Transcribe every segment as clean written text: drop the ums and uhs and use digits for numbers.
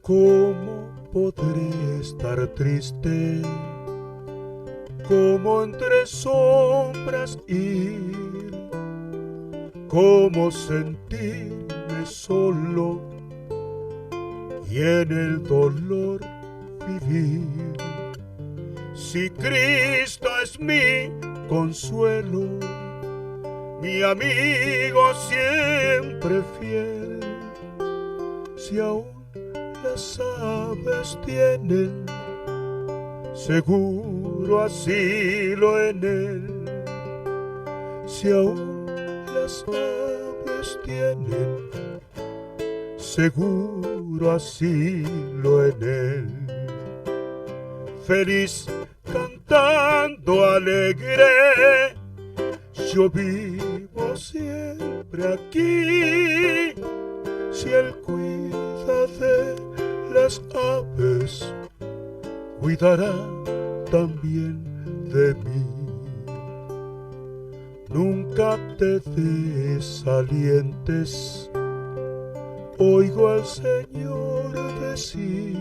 ¿Cómo podré estar triste? ¿Cómo entre sombras ir? ¿Cómo sentirme solo y en el dolor vivir? Si Cristo es mi consuelo, mi amigo siempre fiel, si aún las aves tienen seguro asilo en él, si aún las aves tienen seguro asilo en él, feliz cantando alegre, yo vivo siempre aquí, si él cuida de las aves, cuidará también de mí. Nunca te desalientes, oigo al Señor decir,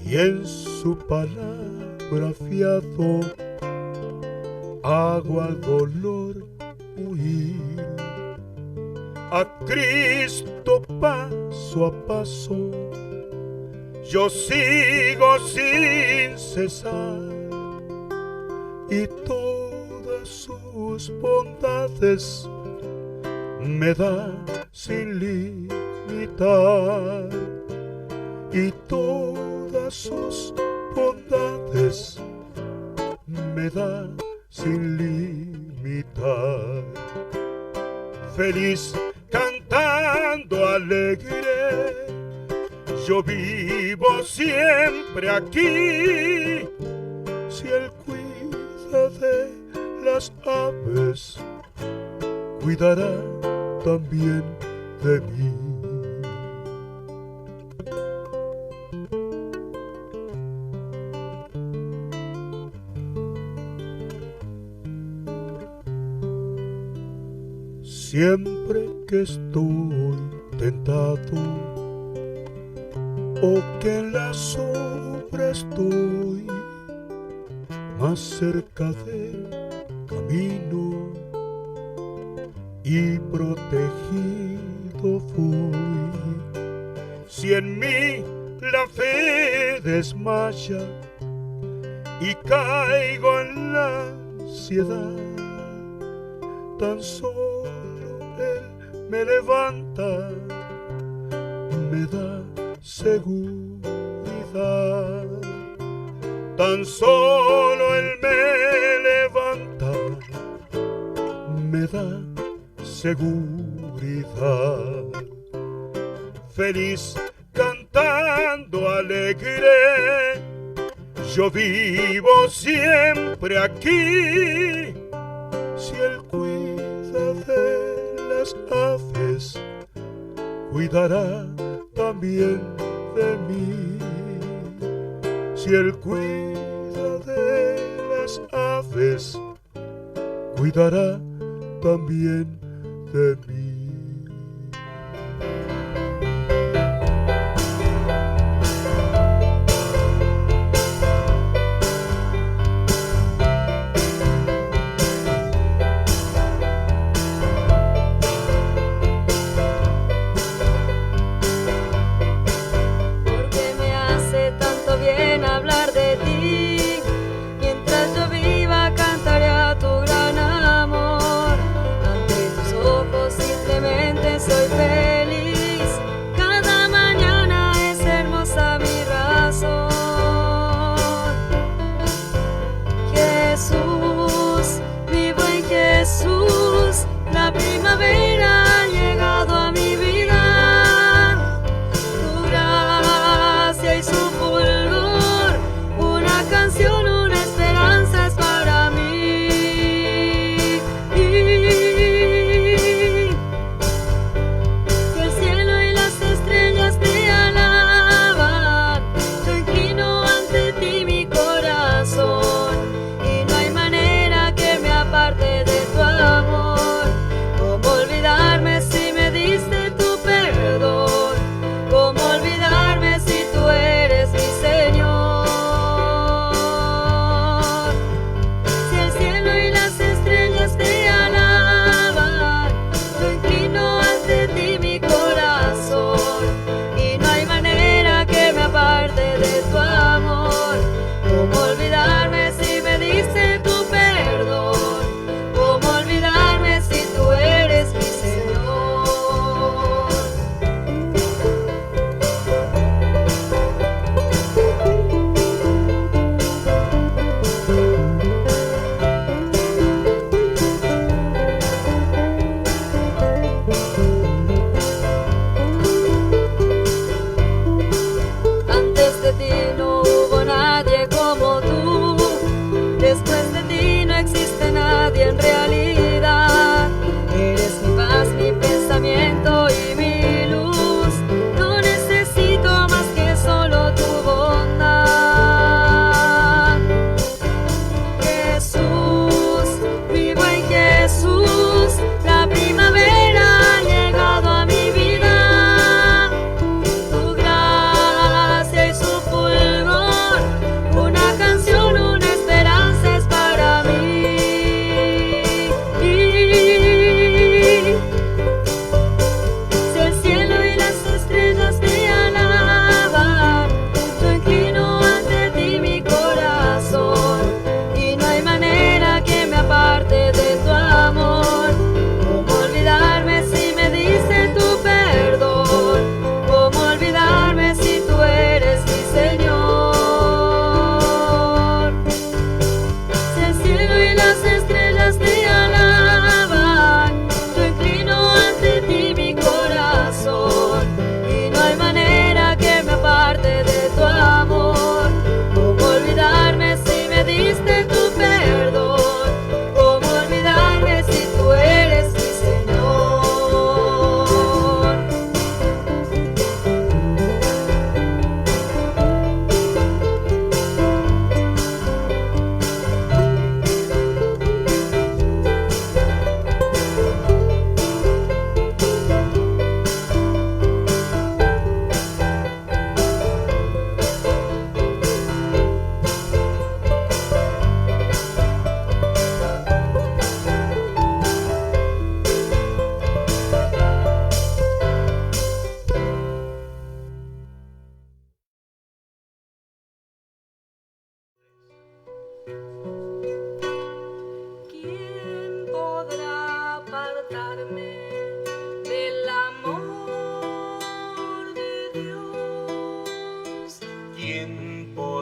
y en su palabra fiado hago al dolor huir. A Cristo paso a paso yo sigo sin cesar, y todas sus bondades me da sin limitar, y todas sus bondades me da sin limitar. Feliz cantando alegre, yo vivo siempre aquí, si él cuida de las aves, cuidará también de mí. Siempre que estoy tentado o que en la sombra estoy, más cerca del camino y protegido voy. Si en mí la fe desmaya y caigo en la ansiedad, tan solo él me levanta, me da seguridad. Tan solo él me levanta, me da seguridad. Feliz cantando alegre, yo vivo siempre aquí, si él cuida de las aves, cuidará también de mí. Si él cuida de las aves, cuidará también de mí. Ante tus ojos y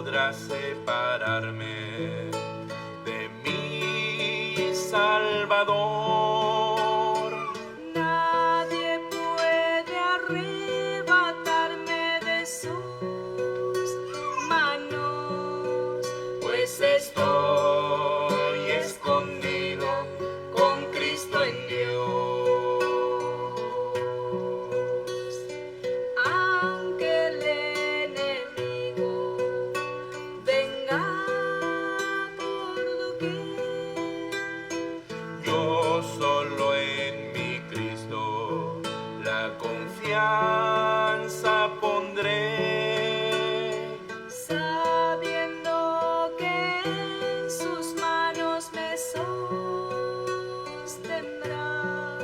podrá separarme de mi Salvador. Nadie puede arrebatarme de sus manos, Pues estoy escondido con Cristo en Dios. aunque el enemigo venga por doquier. Yo solo en mi Cristo la confianza pondré. Sabiendo que en sus manos me sostendrá,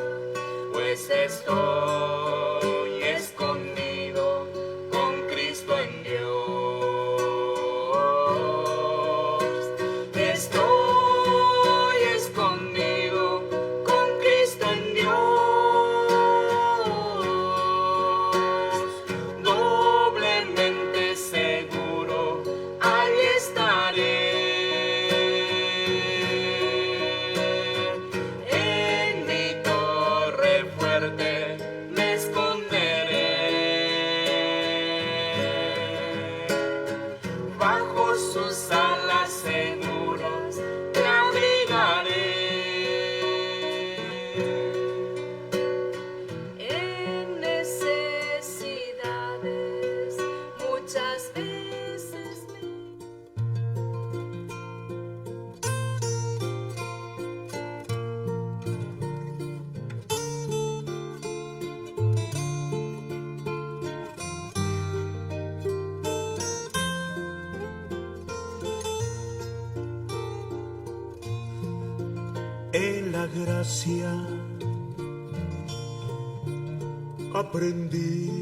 Pues estoy escondido con Cristo en Dios. Estoy escondido con Cristo en Dios. Doblemente seguro, ahí estaré. En mi torre fuerte me esconderé. Bajo sus alas seguros me abrigaré. en necesidades muchas veces me En la gracia aprendí.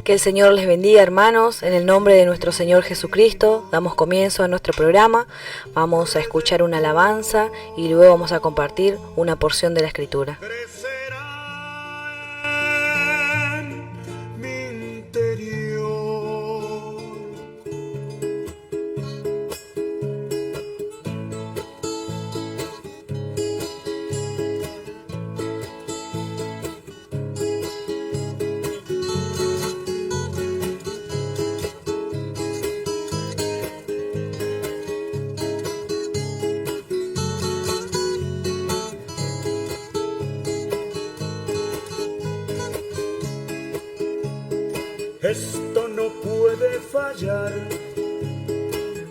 Que el Señor les bendiga, hermanos. En el nombre de nuestro Señor Jesucristo damos comienzo a nuestro programa. Vamos a escuchar una alabanza y luego vamos a compartir una porción de la Escritura. Crecerá en mi interior. Esto no puede fallar,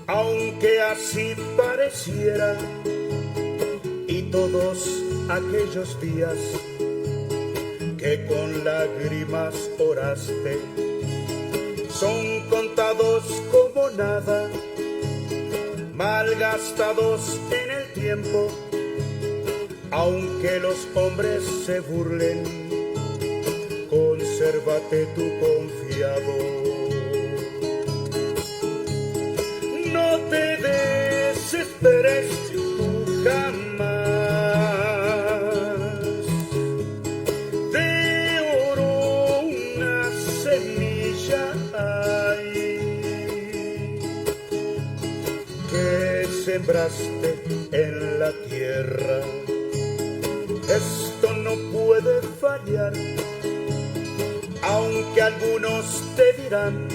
aunque así pareciera. Y todos aquellos días que con lágrimas oraste son contados como nada, malgastados en el tiempo. Aunque los hombres se burlen, consérvate tú confiado. No te desesperes tú jamás. De oro una semilla hay que sembraste en la tierra. Esto no puede fallar, aunque algunos te dirán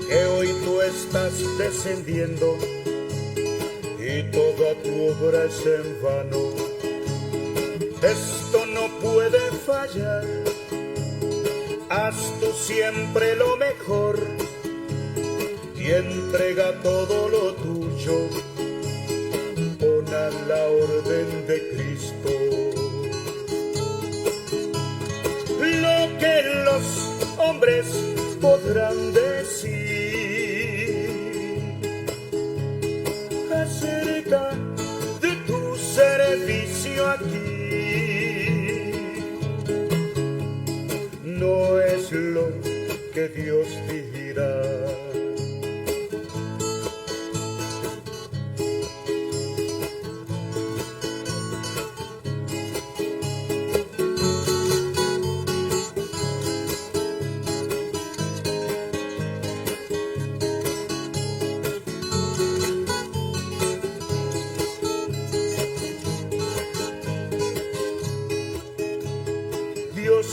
que hoy tú estás descendiendo y toda tu obra es en vano. Esto no puede fallar, haz tú siempre lo mejor y entrega todo lo tuyo. Pon a la orden de Cristo. Lo que los hombres podrán decir acerca de tu servicio aquí no es lo que Dios dirá.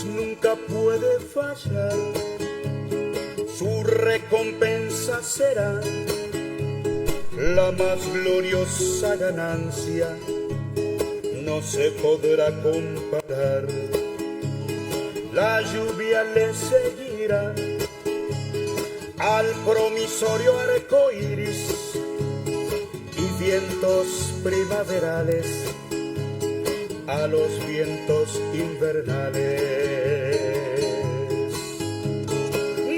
Dios nunca puede fallar, su recompensa será la más gloriosa ganancia, no se podrá comparar. La lluvia le seguirá al promisorio arco iris y vientos primaverales a los vientos invernales.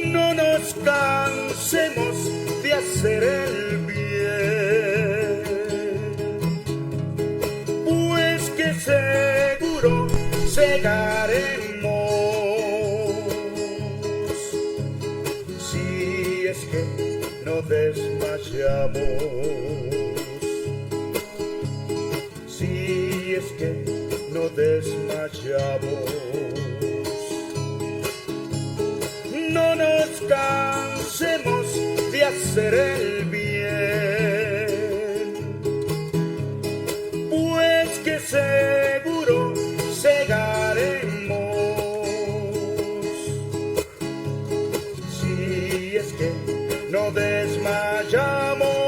No nos cansemos de hacer el bien, pues que seguro llegaremos, si es que no desmayamos, si es que no desmayamos. No nos cansemos de hacer el bien, pues que seguro llegaremos, si es que no desmayamos.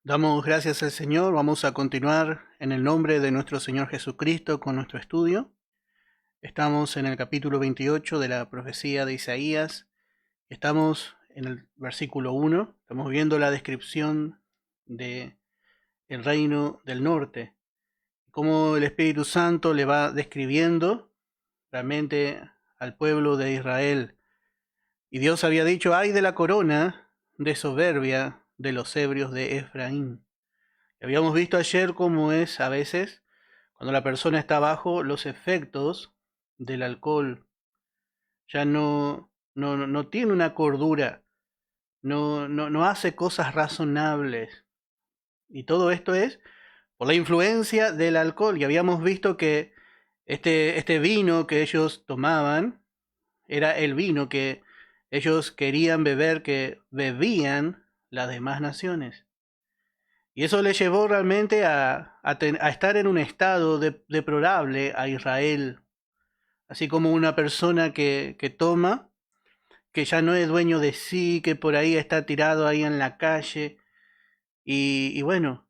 Damos gracias al Señor. Vamos a continuar en el nombre de nuestro Señor Jesucristo con nuestro estudio. Estamos en el capítulo 28 de la profecía de Isaías. Estamos en el versículo 1. Estamos viendo la descripción del reino del norte. Cómo el Espíritu Santo le va describiendo realmente al pueblo de Israel. Y Dios había dicho: ay de la corona de soberbia de los ebrios de Efraín. Habíamos visto ayer cómo es a veces cuando la persona está bajo los efectos del alcohol. Ya no tiene una cordura, no hace cosas razonables. Y todo esto es por la influencia del alcohol. Y habíamos visto que este vino que ellos tomaban era el vino que ellos querían beber, que bebían las demás naciones. Y eso le llevó realmente a estar en un estado deplorable a Israel. Así como una persona que toma, que ya no es dueño de sí, que por ahí está tirado ahí en la calle. Y bueno,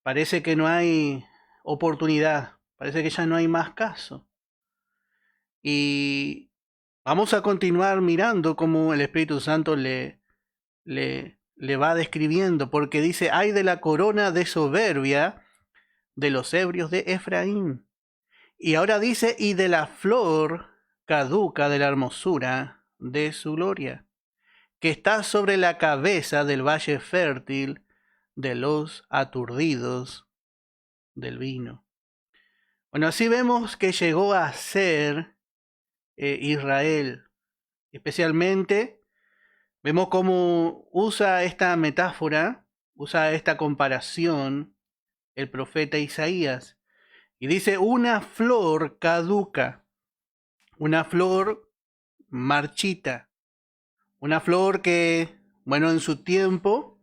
parece que no hay oportunidad, parece que ya no hay más caso. Y vamos a continuar mirando cómo el Espíritu Santo le va describiendo, porque dice: ay de la corona de soberbia de los ebrios de Efraín. Y ahora dice: y de la flor caduca de la hermosura de su gloria, que está sobre la cabeza del valle fértil de los aturdidos del vino. Bueno, así vemos que llegó a ser Israel, especialmente. Vemos cómo usa esta metáfora, usa esta comparación el profeta Isaías. Y dice: una flor caduca, una flor marchita, una flor que, bueno, en su tiempo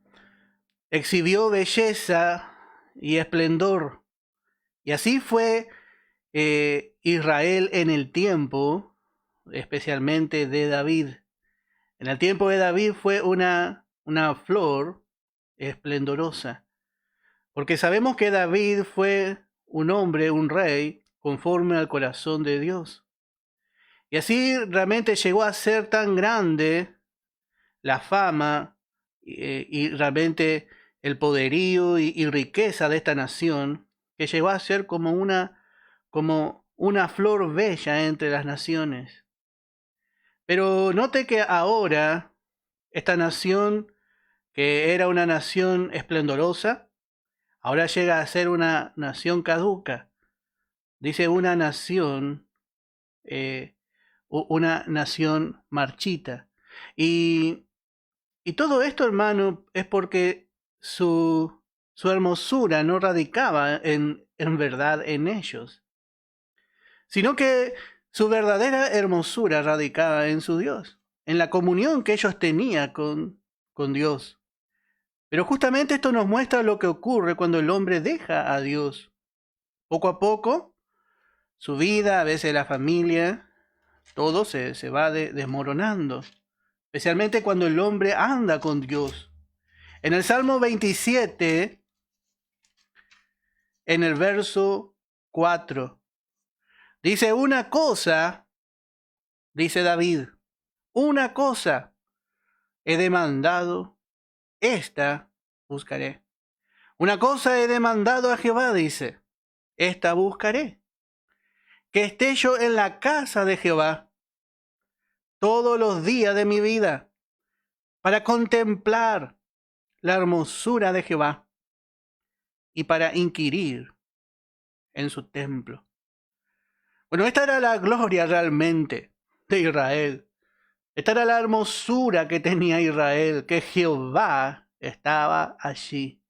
exhibió belleza y esplendor. Y así fue Israel en el tiempo, especialmente de David. En el tiempo de David fue una flor esplendorosa, porque sabemos que David fue un hombre, un rey, conforme al corazón de Dios. Y así realmente llegó a ser tan grande la fama y realmente el poderío y riqueza de esta nación, que llegó a ser como una flor bella entre las naciones. Pero note que ahora esta nación, que era una nación esplendorosa, ahora llega a ser una nación caduca. Dice una nación marchita. Y todo esto, hermano, es porque su hermosura no radicaba en verdad en ellos, sino que su verdadera hermosura radicaba en su Dios, en la comunión que ellos tenían con con Dios. Pero justamente esto nos muestra lo que ocurre cuando el hombre deja a Dios. Poco a poco, su vida, a veces la familia, todo se va desmoronando. Especialmente cuando el hombre anda con Dios. En el Salmo 27, en el verso 4, dice una cosa, dice David, una cosa he demandado, esta buscaré. Una cosa he demandado a Jehová, dice, esta buscaré. Que esté yo en la casa de Jehová todos los días de mi vida, para contemplar la hermosura de Jehová y para inquirir en su templo. Bueno, esta era la gloria realmente de Israel. Esta era la hermosura que tenía Israel, que Jehová estaba allí.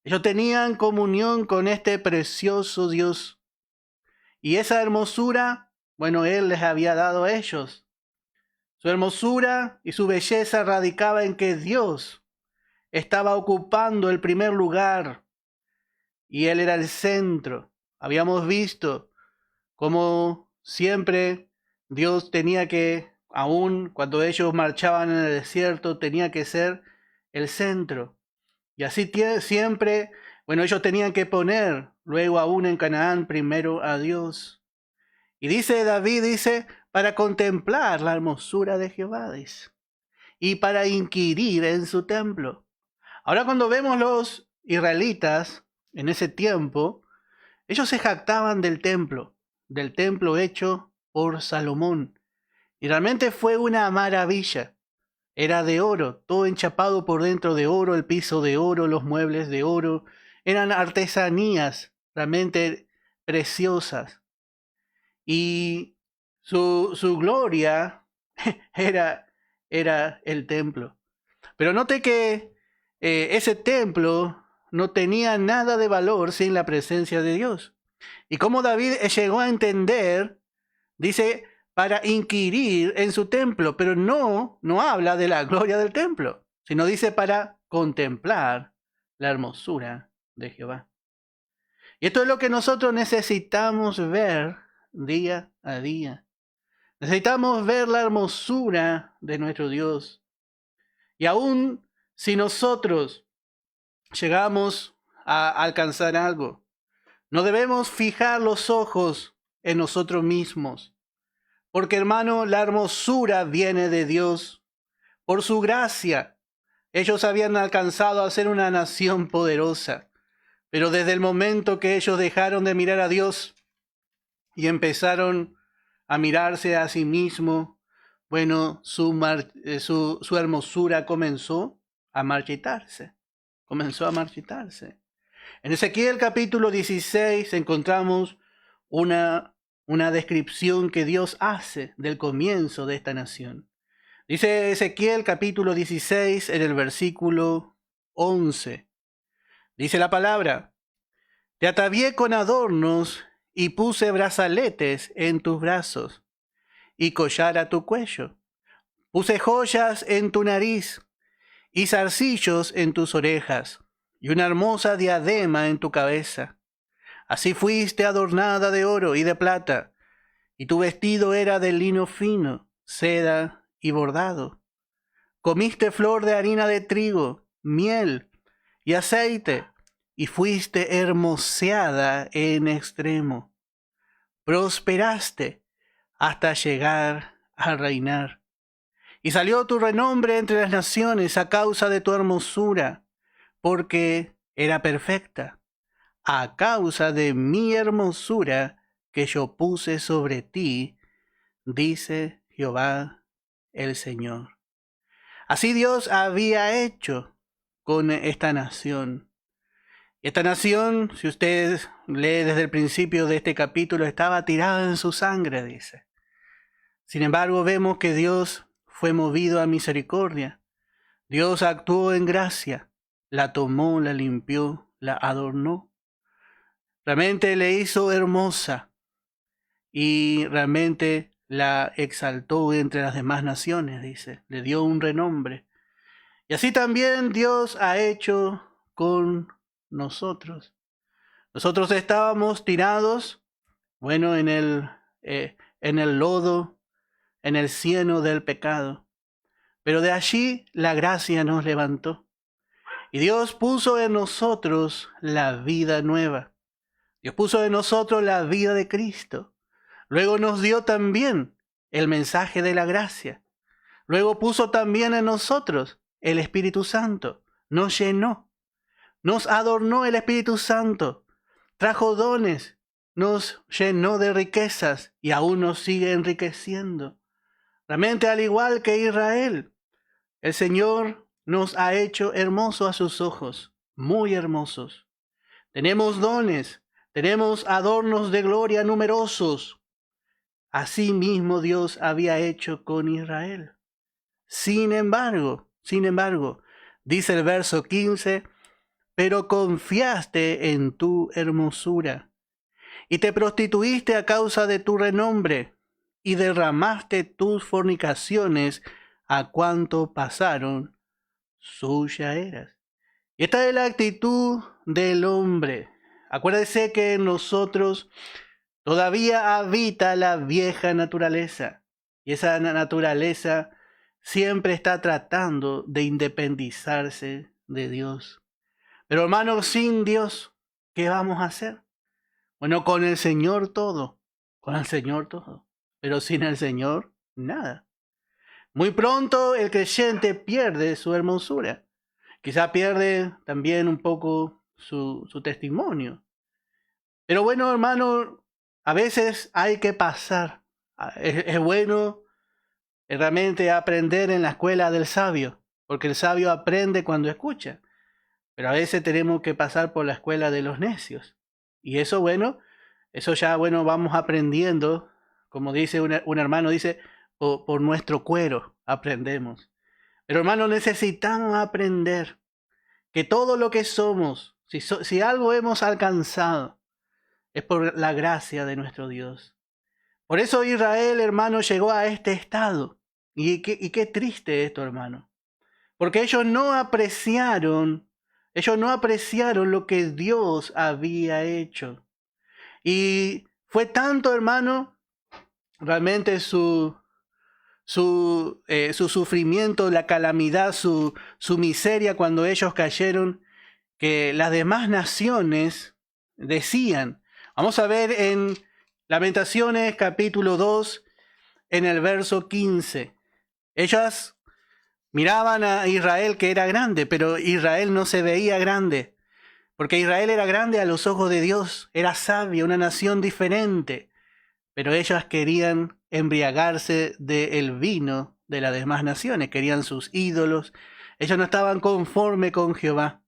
Ellos tenían comunión con este precioso Dios. Y esa hermosura, bueno, Él les había dado a ellos. Su hermosura y su belleza radicaba en que Dios estaba ocupando el primer lugar y Él era el centro. Habíamos visto cómo siempre Dios tenía que, aun cuando ellos marchaban en el desierto, tenía que ser el centro. Y así siempre, bueno, ellos tenían que poner, luego aún en Canaán, primero a Dios. Y dice David, dice, para contemplar la hermosura de Jehová, dice, y para inquirir en su templo. Ahora cuando vemos los israelitas en ese tiempo, ellos se jactaban del templo hecho por Salomón. Y realmente fue una maravilla. Era de oro, todo enchapado por dentro de oro, el piso de oro, los muebles de oro. Eran artesanías realmente preciosas. Y su gloria era el templo. Pero note que ese templo no tenía nada de valor sin la presencia de Dios. Y como David llegó a entender, dice, para inquirir en su templo, pero no habla de la gloria del templo, sino dice para contemplar la hermosura de Jehová. Y esto es lo que nosotros necesitamos ver día a día. Necesitamos ver la hermosura de nuestro Dios. Y aún si nosotros llegamos a alcanzar algo, no debemos fijar los ojos en nosotros mismos. Porque, hermano, la hermosura viene de Dios. Por su gracia, ellos habían alcanzado a ser una nación poderosa. Pero desde el momento que ellos dejaron de mirar a Dios y empezaron a mirarse a sí mismos, bueno, su hermosura comenzó a marchitarse. En Ezequiel capítulo 16 encontramos una descripción que Dios hace del comienzo de esta nación. Dice Ezequiel capítulo 16 en el versículo 11. Dice la palabra: te atavié con adornos y puse brazaletes en tus brazos y collar a tu cuello. Puse joyas en tu nariz y zarcillos en tus orejas y una hermosa diadema en tu cabeza. Así fuiste adornada de oro y de plata, y tu vestido era de lino fino, seda y bordado. Comiste flor de harina de trigo, miel y aceite, y fuiste hermoseada en extremo. Prosperaste hasta llegar a reinar. Y salió tu renombre entre las naciones a causa de tu hermosura, porque era perfecta, a causa de mi hermosura que yo puse sobre ti, dice Jehová el Señor. Así Dios había hecho con esta nación. Y esta nación, si usted lee desde el principio de este capítulo, estaba tirada en su sangre, dice. Sin embargo, vemos que Dios fue movido a misericordia. Dios actuó en gracia, la tomó, la limpió, la adornó. Realmente le hizo hermosa y realmente la exaltó entre las demás naciones, dice. Le dio un renombre. Y así también Dios ha hecho con nosotros. Nosotros estábamos tirados, bueno, en el lodo, en el cieno del pecado. Pero de allí la gracia nos levantó. Y Dios puso en nosotros la vida nueva. Dios puso en nosotros la vida de Cristo. Luego nos dio también el mensaje de la gracia. Luego puso también en nosotros el Espíritu Santo. Nos llenó. Nos adornó el Espíritu Santo. Trajo dones. Nos llenó de riquezas y aún nos sigue enriqueciendo. Realmente, al igual que Israel, el Señor nos ha hecho hermosos a sus ojos, muy hermosos. Tenemos dones, tenemos adornos de gloria numerosos. Así mismo Dios había hecho con Israel. Sin embargo, dice el verso 15, pero confiaste en tu hermosura y te prostituiste a causa de tu renombre y derramaste tus fornicaciones a cuanto pasaron suya eras. Y esta es la actitud del hombre. Acuérdese que en nosotros todavía habita la vieja naturaleza. Y esa naturaleza siempre está tratando de independizarse de Dios. Pero hermanos, sin Dios, ¿qué vamos a hacer? Bueno, con el Señor todo. Con el Señor todo. Pero sin el Señor, nada. Muy pronto el creyente pierde su hermosura. Quizá pierde también un poco su testimonio. Pero bueno, hermano, a veces hay que pasar. Es bueno realmente aprender en la escuela del sabio, porque el sabio aprende cuando escucha. Pero a veces tenemos que pasar por la escuela de los necios. Y eso, bueno, vamos aprendiendo, como dice un hermano, dice, por nuestro cuero aprendemos. Pero hermano, necesitamos aprender que todo lo que somos, si algo hemos alcanzado, es por la gracia de nuestro Dios. Por eso Israel, hermano, llegó a este estado. Y qué triste esto, hermano. Porque ellos no apreciaron lo que Dios había hecho. Y fue tanto, hermano, realmente su sufrimiento, la calamidad, su miseria cuando ellos cayeron, que las demás naciones decían. Vamos a ver en Lamentaciones capítulo 2, en el verso 15. Ellas miraban a Israel que era grande, pero Israel no se veía grande, porque Israel era grande a los ojos de Dios, era sabia, una nación diferente, pero ellas querían embriagarse del vino de las demás naciones, querían sus ídolos, ellos no estaban conforme con Jehová.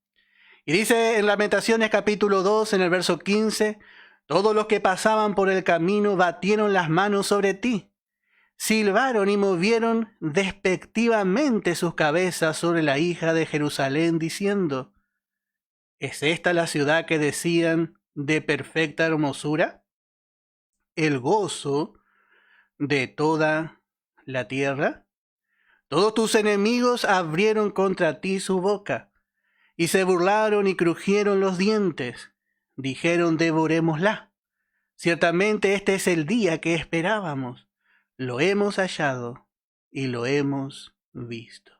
Y dice en Lamentaciones capítulo 2, en el verso 15, todos los que pasaban por el camino batieron las manos sobre ti, silbaron y movieron despectivamente sus cabezas sobre la hija de Jerusalén, diciendo, ¿es esta la ciudad que decían de perfecta hermosura? El gozo de toda la tierra. Todos tus enemigos abrieron contra ti su boca, y se burlaron y crujieron los dientes. Dijeron, devorémosla. Ciertamente este es el día que esperábamos. Lo hemos hallado y lo hemos visto.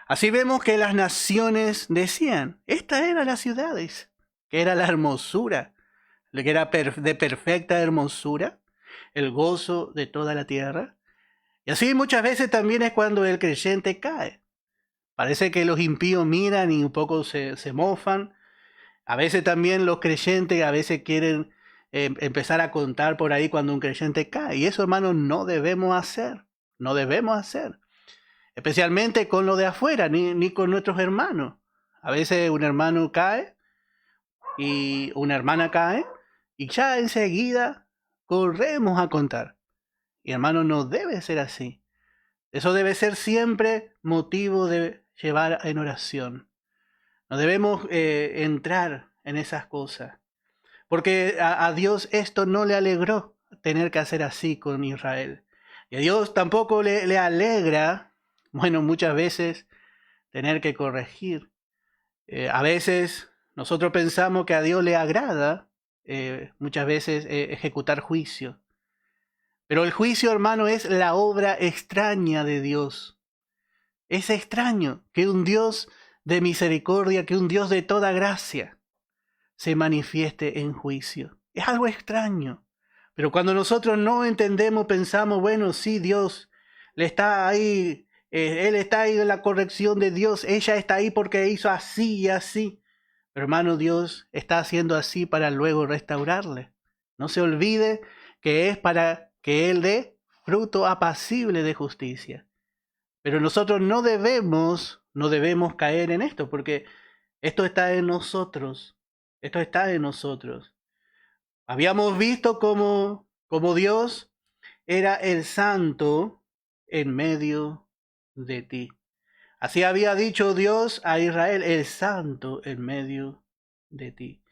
Así vemos que las naciones decían, estas eran las ciudades, que era la hermosura, que era de perfecta hermosura, el gozo de toda la tierra. Y así muchas veces también es cuando el creyente cae. Parece que los impíos miran y un poco se mofan. A veces también los creyentes a veces quieren empezar a contar por ahí cuando un creyente cae. Y eso, hermano, no debemos hacer. No debemos hacer. Especialmente con lo de afuera, ni con nuestros hermanos. A veces un hermano cae y una hermana cae y ya enseguida corremos a contar. Y hermano, no debe ser así. Eso debe ser siempre motivo de llevar en oración. No debemos entrar en esas cosas. Porque a Dios esto no le alegró tener que hacer así con Israel. Y a Dios tampoco le alegra, bueno, muchas veces tener que corregir. A veces nosotros pensamos que a Dios le agrada muchas veces ejecutar juicio. Pero el juicio, hermano, es la obra extraña de Dios. Es extraño que un Dios de misericordia, que un Dios de toda gracia se manifieste en juicio. Es algo extraño. Pero cuando nosotros no entendemos, pensamos, bueno, sí, Dios le está ahí, Él está ahí en la corrección de Dios, ella está ahí porque hizo así y así. Pero hermano, Dios está haciendo así para luego restaurarle. No se olvide que es para que Él dé fruto apacible de justicia. Pero nosotros no debemos caer en esto, porque esto está en nosotros. Esto está en nosotros. Habíamos visto cómo Dios era el santo en medio de ti. Así había dicho Dios a Israel, el santo en medio de ti.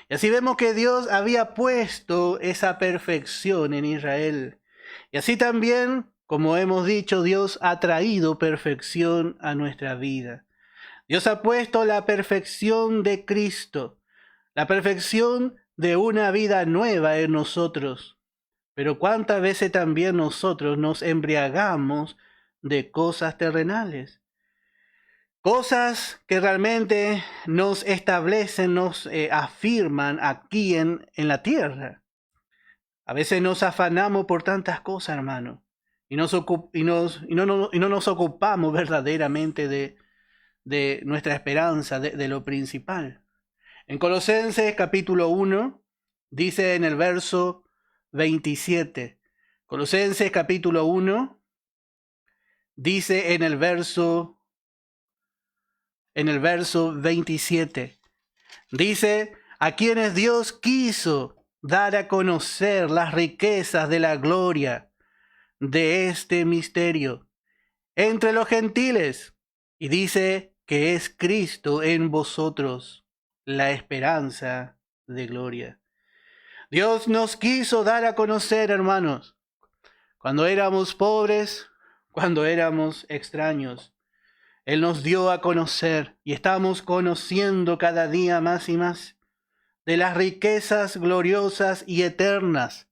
Y así vemos que Dios había puesto esa perfección en Israel. Y así también, como hemos dicho, Dios ha traído perfección a nuestra vida. Dios ha puesto la perfección de Cristo, la perfección de una vida nueva en nosotros. Pero cuántas veces también nosotros nos embriagamos de cosas terrenales. Cosas que realmente nos establecen, nos afirman aquí en la tierra. A veces nos afanamos por tantas cosas, hermano, y no nos ocupamos verdaderamente de nuestra esperanza, de lo principal. En Colosenses capítulo 1, dice en el verso 27. Colosenses capítulo 1, dice en el verso 27. Dice, a quienes Dios quiso dar a conocer las riquezas de la gloria de este misterio entre los gentiles. Y dice que es Cristo en vosotros, la esperanza de gloria. Dios nos quiso dar a conocer, hermanos, cuando éramos pobres, cuando éramos extraños. Él nos dio a conocer y estamos conociendo cada día más y más de las riquezas gloriosas y eternas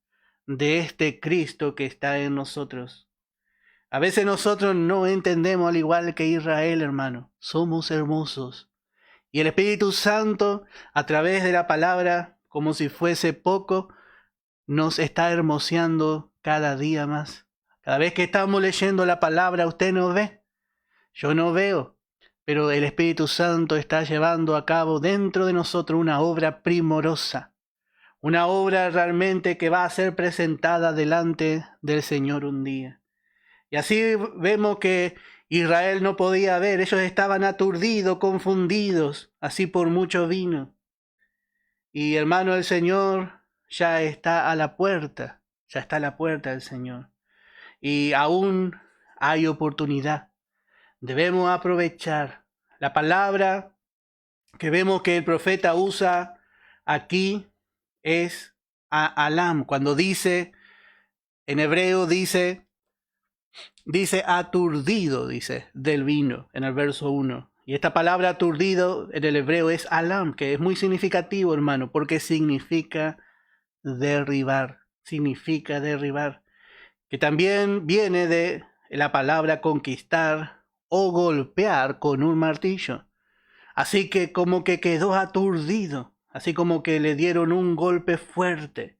de este Cristo que está en nosotros. A veces nosotros no entendemos, al igual que Israel, hermano, somos hermosos. Y el Espíritu Santo, a través de la palabra, como si fuese poco, nos está hermoseando cada día más. Cada vez que estamos leyendo la palabra, usted no ve, yo no veo, pero el Espíritu Santo está llevando a cabo dentro de nosotros una obra primorosa, una obra realmente que va a ser presentada delante del Señor un día. Y así vemos que Israel no podía ver, ellos estaban aturdidos, confundidos, así por mucho vino. Y hermano, el Señor ya está a la puerta, ya está a la puerta el Señor. Y aún hay oportunidad. Debemos aprovechar la palabra que vemos que el profeta usa aquí es alam. Cuando dice, en hebreo dice aturdido, dice, del vino, en el verso 1. Y esta palabra aturdido en el hebreo es alam, que es muy significativo, hermano, porque significa derribar, que también viene de la palabra conquistar o golpear con un martillo. Así que como que quedó aturdido, así como que le dieron un golpe fuerte.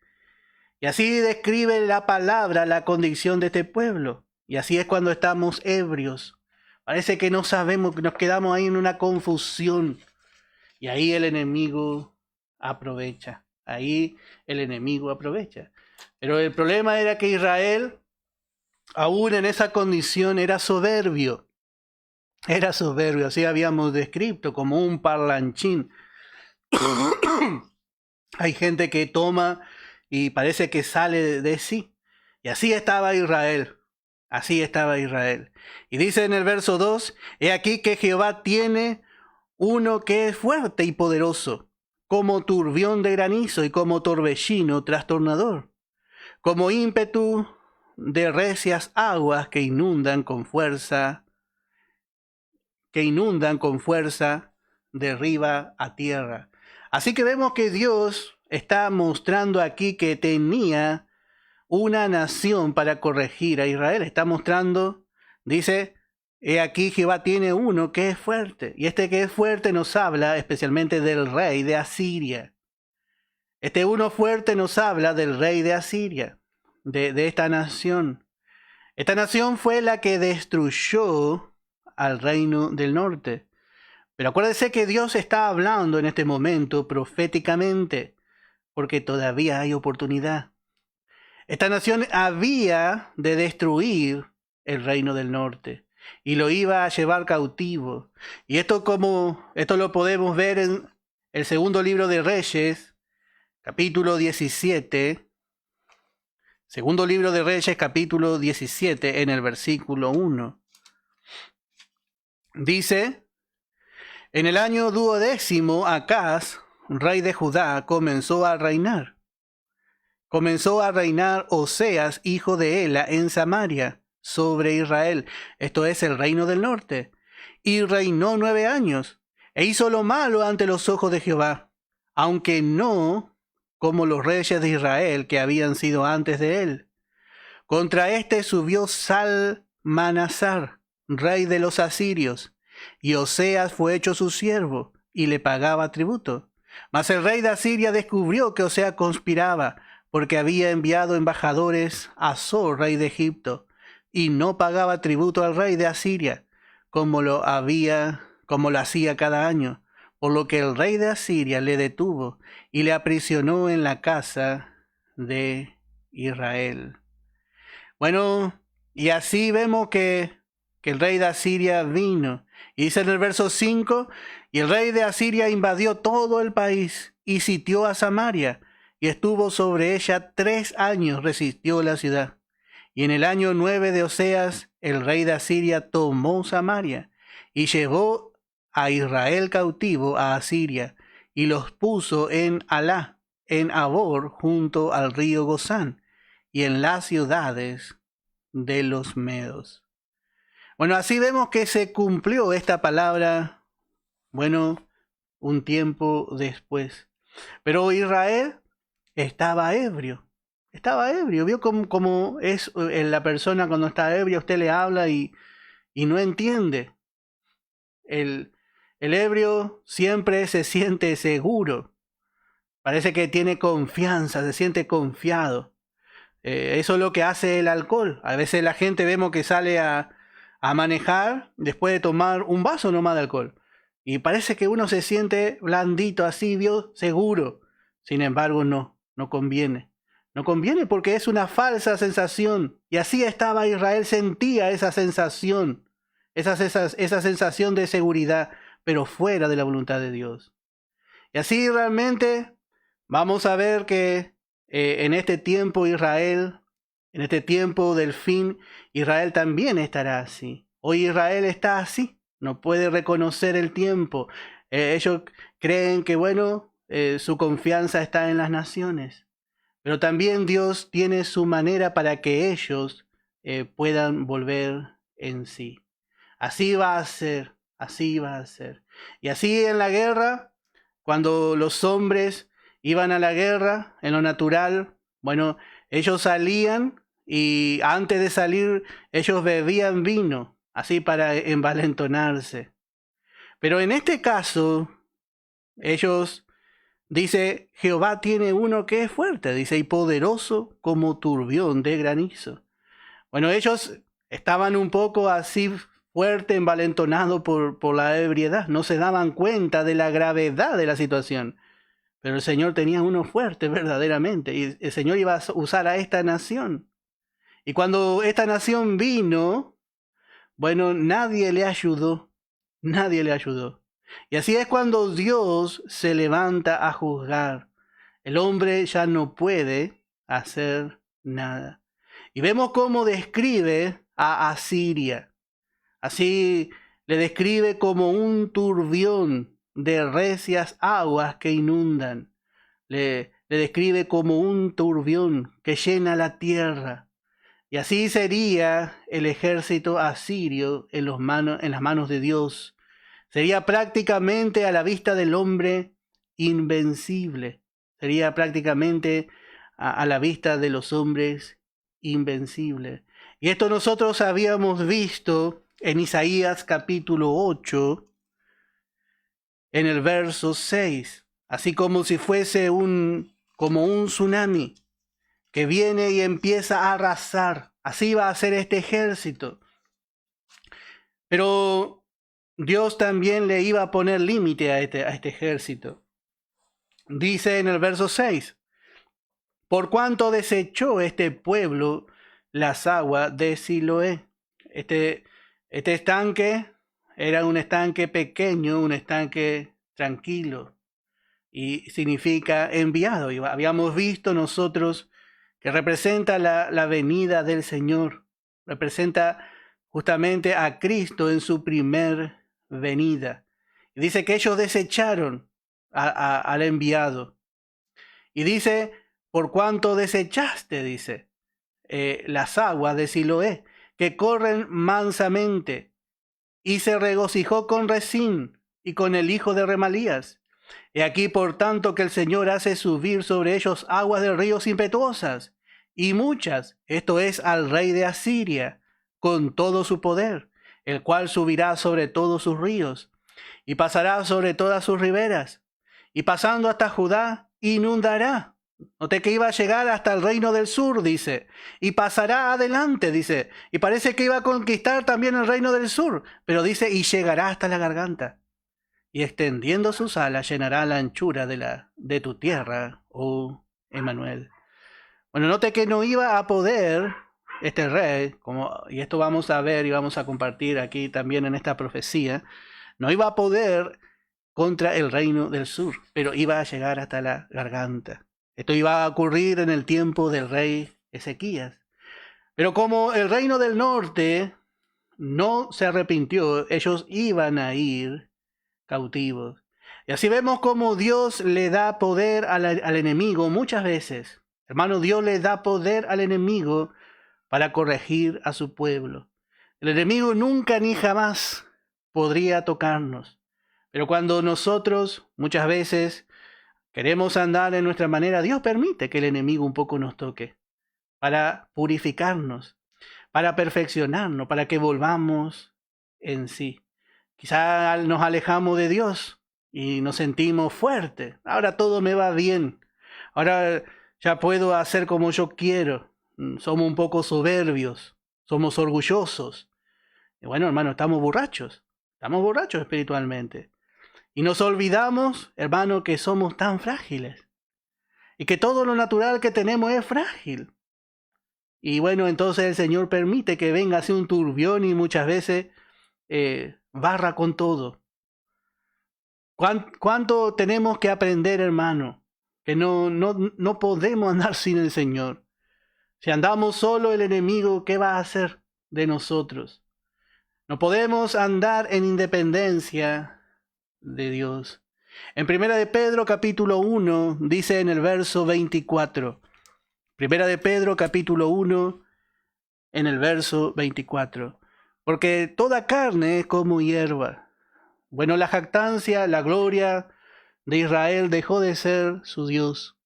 Y así describe la palabra la condición de este pueblo. Y así es cuando estamos ebrios. Parece que no sabemos, que nos quedamos ahí en una confusión. Y ahí el enemigo aprovecha. Pero el problema era que Israel, aún en esa condición, era soberbio. Así habíamos descrito, como un parlanchín. Hay gente que toma y parece que sale de sí. Y así estaba Israel. Y dice en el verso 2, he aquí que Jehová tiene uno que es fuerte y poderoso, como turbión de granizo y como torbellino trastornador, como ímpetu de recias aguas que inundan con fuerza que inundan con fuerza de arriba a tierra. Así que vemos que Dios está mostrando aquí que tenía una nación para corregir a Israel. Está mostrando, dice, he aquí Jehová tiene uno que es fuerte. Y este que es fuerte nos habla especialmente del rey de Asiria. Este uno fuerte nos habla del rey de Asiria, de esta nación. Esta nación fue la que destruyó al reino del norte. Pero acuérdense que Dios está hablando en este momento proféticamente, porque todavía hay oportunidad. Esta nación había de destruir el reino del norte y lo iba a llevar cautivo. Y esto lo podemos ver en el segundo libro de Reyes, capítulo 17. Segundo libro de Reyes, capítulo 17, en el versículo 1. Dice: en el año 12, Acaz, rey de Judá, comenzó a reinar. Comenzó a reinar Oseas, hijo de Ela, en Samaria, sobre Israel. Esto es el reino del norte. Y reinó 9 años, e hizo lo malo ante los ojos de Jehová, aunque no como los reyes de Israel que habían sido antes de él. Contra este subió Salmanasar, rey de los asirios, y Oseas fue hecho su siervo, y le pagaba tributo. Mas el rey de Asiria descubrió que Oseas conspiraba, porque había enviado embajadores a Sor, rey de Egipto, y no pagaba tributo al rey de Asiria, como lo hacía cada año, por lo que el rey de Asiria le detuvo y le aprisionó en la casa de Israel. Bueno, y así vemos que el rey de Asiria vino. Y dice en el verso 5, y el rey de Asiria invadió todo el país y sitió a Samaria, y estuvo sobre ella 3 años, resistió la ciudad. Y en el año 9 de Oseas, el rey de Asiria tomó Samaria, y llevó a Israel cautivo a Asiria, y los puso en Alá, en Abor, junto al río Gozán, y en las ciudades de los medos. Bueno, así vemos que se cumplió esta palabra, bueno, un tiempo después. Pero Israel estaba ebrio. Vio cómo es la persona cuando está ebria, usted le habla y no entiende. El ebrio siempre se siente seguro. Parece que tiene confianza, se siente confiado. Eso es lo que hace el alcohol. A veces la gente vemos que sale a manejar después de tomar un vaso nomás de alcohol. Y parece que uno se siente blandito, así, ¿vio? Seguro. Sin embargo, no conviene. No conviene porque es una falsa sensación. Y así estaba Israel, sentía esa sensación, esa sensación de seguridad, pero fuera de la voluntad de Dios. Y así realmente vamos a ver que en este tiempo Israel, en este tiempo del fin, Israel también estará así. Hoy Israel está así, no puede reconocer el tiempo. Ellos creen que, bueno, su confianza está en las naciones. Pero también Dios tiene su manera para que ellos puedan volver en sí. Así va a ser, así va a ser. Y así en la guerra, cuando los hombres iban a la guerra, en lo natural, bueno, ellos salían y antes de salir ellos bebían vino, así para envalentonarse. Pero en este caso, ellos, dice, Jehová tiene uno que es fuerte, dice, y poderoso como turbión de granizo. Bueno, ellos estaban un poco así fuerte, envalentonados por la ebriedad, no se daban cuenta de la gravedad de la situación. Pero el Señor tenía uno fuerte verdaderamente, y el Señor iba a usar a esta nación. Y cuando esta nación vino, bueno, nadie le ayudó. Y así es cuando Dios se levanta a juzgar. El hombre ya no puede hacer nada. Y vemos cómo describe a Asiria. Así le describe como un turbión de recias aguas que inundan. Le describe como un turbión que llena la tierra. Y así sería el ejército asirio en las manos de Dios Sería prácticamente a la vista del hombre invencible. Sería prácticamente a la vista de los hombres invencibles. Y esto nosotros habíamos visto en Isaías capítulo 8, en el verso 6. Así como si fuese como un tsunami que viene y empieza a arrasar. Así va a ser este ejército. Pero Dios también le iba a poner límite a este ejército. Dice en el verso 6, por cuanto desechó este pueblo las aguas de Siloé. Este estanque era un estanque pequeño, un estanque tranquilo, y significa enviado. Y habíamos visto nosotros que representa la venida del Señor, representa justamente a Cristo en su primer venida. Y dice que ellos desecharon al enviado. Y dice, por cuanto desechaste, dice, las aguas de Siloé, que corren mansamente, y se regocijó con Rezín y con el hijo de Remalías. Y aquí, por tanto, que el Señor hace subir sobre ellos aguas de ríos impetuosas, y muchas, esto es al rey de Asiria, con todo su poder, el cual subirá sobre todos sus ríos, y pasará sobre todas sus riberas, y pasando hasta Judá, inundará. Noté que iba a llegar hasta el reino del sur, dice, y pasará adelante, dice, y parece que iba a conquistar también el reino del sur, pero dice, y llegará hasta la garganta, y extendiendo sus alas llenará la anchura de tu tierra, oh Emmanuel. Bueno, note que no iba a poder este rey, y esto vamos a ver y vamos a compartir aquí también en esta profecía, no iba a poder contra el reino del sur, pero iba a llegar hasta la garganta. Esto iba a ocurrir en el tiempo del rey Ezequías. Pero como el reino del norte no se arrepintió, ellos iban a ir cautivos. Y así vemos cómo Dios le da poder al enemigo muchas veces. Hermano, Dios le da poder al enemigo para corregir a su pueblo. El enemigo nunca ni jamás podría tocarnos. Pero cuando nosotros muchas veces queremos andar en nuestra manera, Dios permite que el enemigo un poco nos toque para purificarnos, para perfeccionarnos, para que volvamos en sí. Quizá nos alejamos de Dios y nos sentimos fuertes. Ahora todo me va bien. Ahora ya puedo hacer como yo quiero. Somos un poco soberbios, somos orgullosos. Y bueno, hermano, estamos borrachos espiritualmente. Y nos olvidamos, hermano, que somos tan frágiles. Y que todo lo natural que tenemos es frágil. Y bueno, entonces el Señor permite que venga así un turbión y muchas veces barra con todo. ¿Cuánto tenemos que aprender, hermano? Que no podemos andar sin el Señor. Si andamos solo, el enemigo, ¿qué va a hacer de nosotros? No podemos andar en independencia de Dios. En Primera de Pedro capítulo 1 dice en el verso 24. Primera de Pedro capítulo 1 en el verso 24. Porque toda carne es como hierba. Bueno, la jactancia, la gloria de Israel dejó de ser su Dios.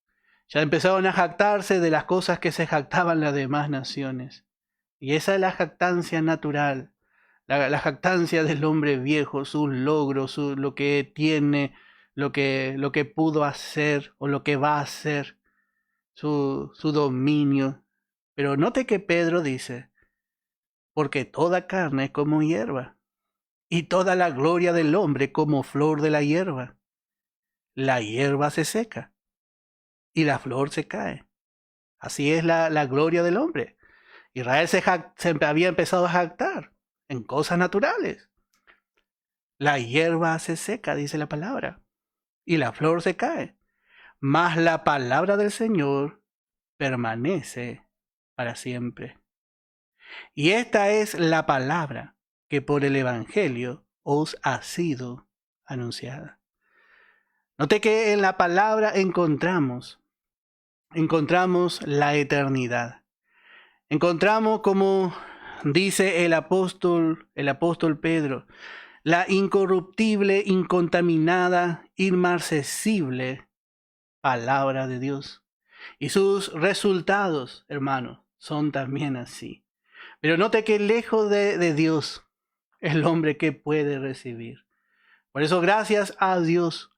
Ya empezaron a jactarse de las cosas que se jactaban las demás naciones. Y esa es la jactancia natural. La jactancia del hombre viejo, sus logros, lo que tiene, lo que pudo hacer o lo que va a hacer, su dominio. Pero note que Pedro dice, porque toda carne es como hierba, y toda la gloria del hombre como flor de la hierba. La hierba se seca, y la flor se cae. Así es la gloria del hombre. Israel se había empezado a jactar en cosas naturales. La hierba se seca, dice la palabra, y la flor se cae. Mas la palabra del Señor permanece para siempre. Y esta es la palabra que por el Evangelio os ha sido anunciada. Note que en la palabra encontramos la eternidad. Encontramos, como dice el apóstol Pedro, la incorruptible, incontaminada, inmarcesible palabra de Dios. Y sus resultados, hermanos, son también así. Pero note que lejos de Dios el hombre que puede recibir. Por eso gracias a Dios,